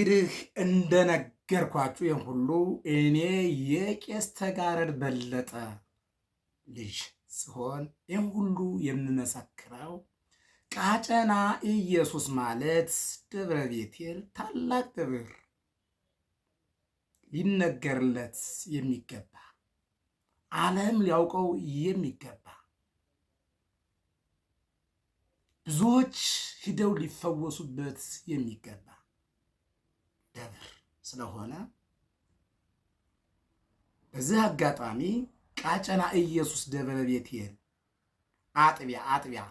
እንግዲህ እንደነገርኳችሁ ይህን ሁሉ እኔ የቄስ ተጋረድ በለጠ ልጅ ሲሆን ይህን ሁሉ የምመሰክረው ቃጨና ኢየሱስ ማለት ደብረ ቤቴል ታላቅ ደብር ሊነገርለት የሚገባ ዓለም ሊያውቀው የሚገባ ብዙዎች ሂደው ሊፈወሱበት የሚገባ ደብር ስለሆነ በዚህ አጋጣሚ ቃጨና ኢየሱስ ደብረ ቤቴል አጥቢያ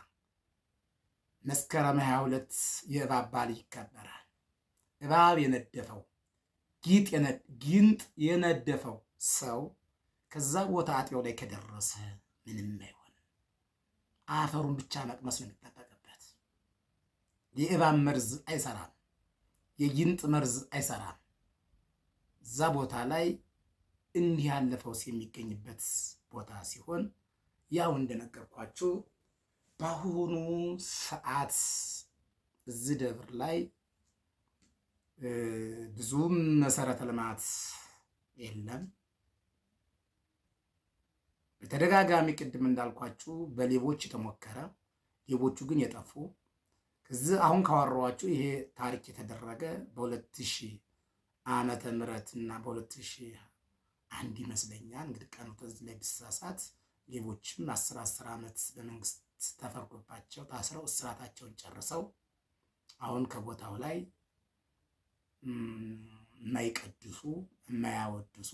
መስከረም 22 የእባብ በዓል ይከበራል። እባብ የነደፈው ጊንጥ የነደፈው ሰው ከዛ ቦታ አጥቢያው ላይ ከደረሰ ምንም አይሆንም። አፈሩን ብቻ መቅመስ ነው የሚጠበቅበት። የእባብ መርዝ አይሰራም። የጊንጥ መርዝ አይሰራም። እዛ ቦታ ላይ እንዲህ ያለ ፈውስ የሚገኝበት ቦታ ሲሆን ያው እንደነገርኳችሁ በአሁኑ ሰዓት እዚህ ደብር ላይ ብዙም መሰረተ ልማት የለም። በተደጋጋሚ ቅድም እንዳልኳችሁ በሌቦች የተሞከረ ሌቦቹ ግን የጠፉ ከዚህ አሁን ካወራኋችሁ ይሄ ታሪክ የተደረገ በ2000 ዓመተ ምህረት እና በ2001 ይመስለኛል። እንግዲህ ቀኑ ተዚህ ላይ ብሳሳት ሌቦችም 10 ዓመት በመንግስት ተፈርዶባቸው ታስረው እስራታቸውን ጨርሰው አሁን ከቦታው ላይ የማይቀድሱ የማያወድሱ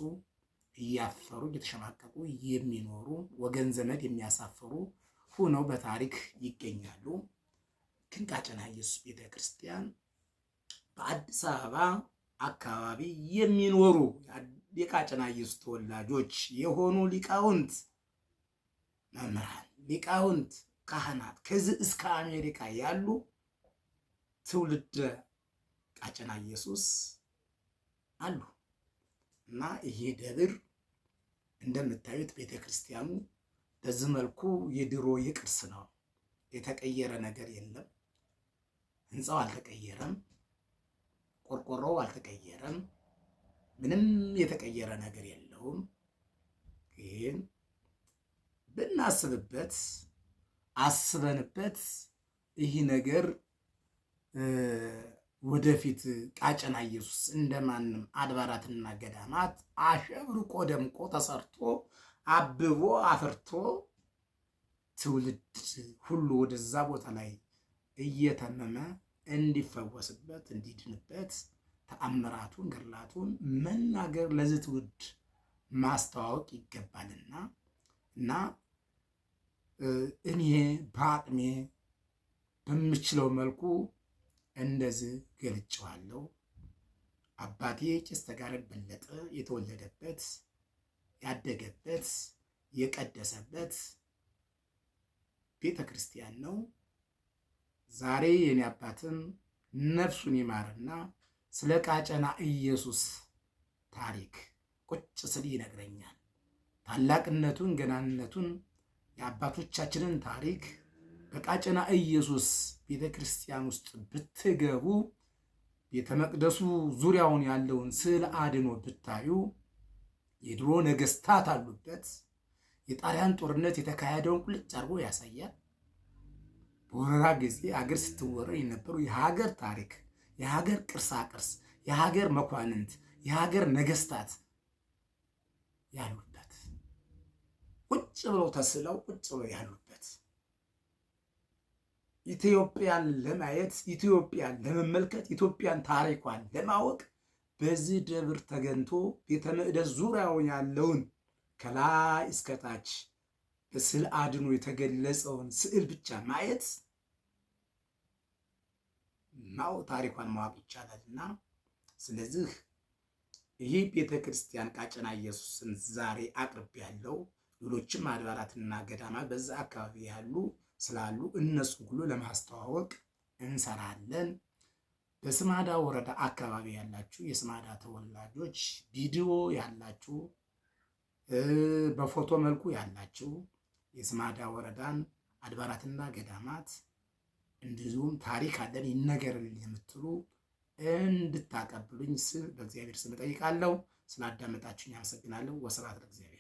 እያፈሩ እየተሸማቀቁ የሚኖሩ ወገን ዘመድ የሚያሳፍሩ ሆነው በታሪክ ይገኛሉ። ግን ቃጨና ኢየሱስ ቤተክርስቲያን በአዲስ አበባ አካባቢ የሚኖሩ የቃጨና ኢየሱስ ተወላጆች የሆኑ ሊቃውንት መምህራን፣ ሊቃውንት ካህናት ከዚህ እስከ አሜሪካ ያሉ ትውልደ ቃጨና ኢየሱስ አሉ እና ይሄ ደብር እንደምታዩት ቤተክርስቲያኑ በዚህ መልኩ የድሮ የቅርስ ነው። የተቀየረ ነገር የለም። ህንፃው አልተቀየረም። ቆርቆሮው አልተቀየረም። ምንም የተቀየረ ነገር የለውም። ግን ብናስብበት አስበንበት ይህ ነገር ወደፊት ቃጨና ኢየሱስ እንደማንም አድባራትና ገዳማት አሸብርቆ ደምቆ ተሰርቶ አብቦ አፍርቶ ትውልድ ሁሉ ወደዛ ቦታ ላይ እየተመመ እንዲፈወስበት እንዲድንበት ተአምራቱን ገድላቱን መናገር ለዚህ ትውልድ ማስተዋወቅ ይገባልና እና እኔ በአቅሜ በምችለው መልኩ እንደዚህ ገልጬዋለሁ። አባቴ ቄስ ተጋረድ በለጠ የተወለደበት ያደገበት የቀደሰበት ቤተ ክርስቲያን ነው። ዛሬ የኔ አባትም ነፍሱን ይማርና ስለ ቃጨና ኢየሱስ ታሪክ ቁጭ ስል ይነግረኛል። ታላቅነቱን ገናንነቱን የአባቶቻችንን ታሪክ በቃጨና ኢየሱስ ቤተ ክርስቲያን ውስጥ ብትገቡ ቤተ መቅደሱ ዙሪያውን ያለውን ስዕል አድኖ ብታዩ የድሮ ነገስታት አሉበት። የጣሊያን ጦርነት የተካሄደውን ቁልጭ አድርጎ ያሳያል። በወረራ ጊዜ አገር ስትወረር የነበሩ የሀገር ታሪክ፣ የሀገር ቅርሳቅርስ፣ የሀገር መኳንንት፣ የሀገር ነገስታት ያሉበት ቁጭ ብለው ተስለው ቁጭ ብለው ያሉበት ኢትዮጵያን ለማየት ኢትዮጵያን ለመመልከት ኢትዮጵያን ታሪኳን ለማወቅ በዚህ ደብር ተገንቶ ቤተ መቅደስ ዙሪያውን ያለውን ከላይ እስከታች በስዕል አድኖ የተገለጸውን ስዕል ብቻ ማየት ታሪኳን ማወቅ ይቻላልና ስለዚህ ይህ ቤተ ክርስቲያን ቃጨና ኢየሱስን ዛሬ አቅርብ ያለው ሌሎችም አድባራትና ገዳማት በዛ አካባቢ ያሉ ስላሉ እነሱ ሁሉ ለማስተዋወቅ እንሰራለን። በስማዳ ወረዳ አካባቢ ያላችሁ የስማዳ ተወላጆች ቪዲዮ ያላችሁ በፎቶ መልኩ ያላችሁ የስማዳ ወረዳን አድባራትና ገዳማት እንዲሁም ታሪክ አለን ይነገርልን የምትሉ እንድታቀብሉኝ ስል በእግዚአብሔር ስም እጠይቃለሁ። ስላዳመጣችሁኝ አመሰግናለሁ። ወስብሐት ለእግዚአብሔር።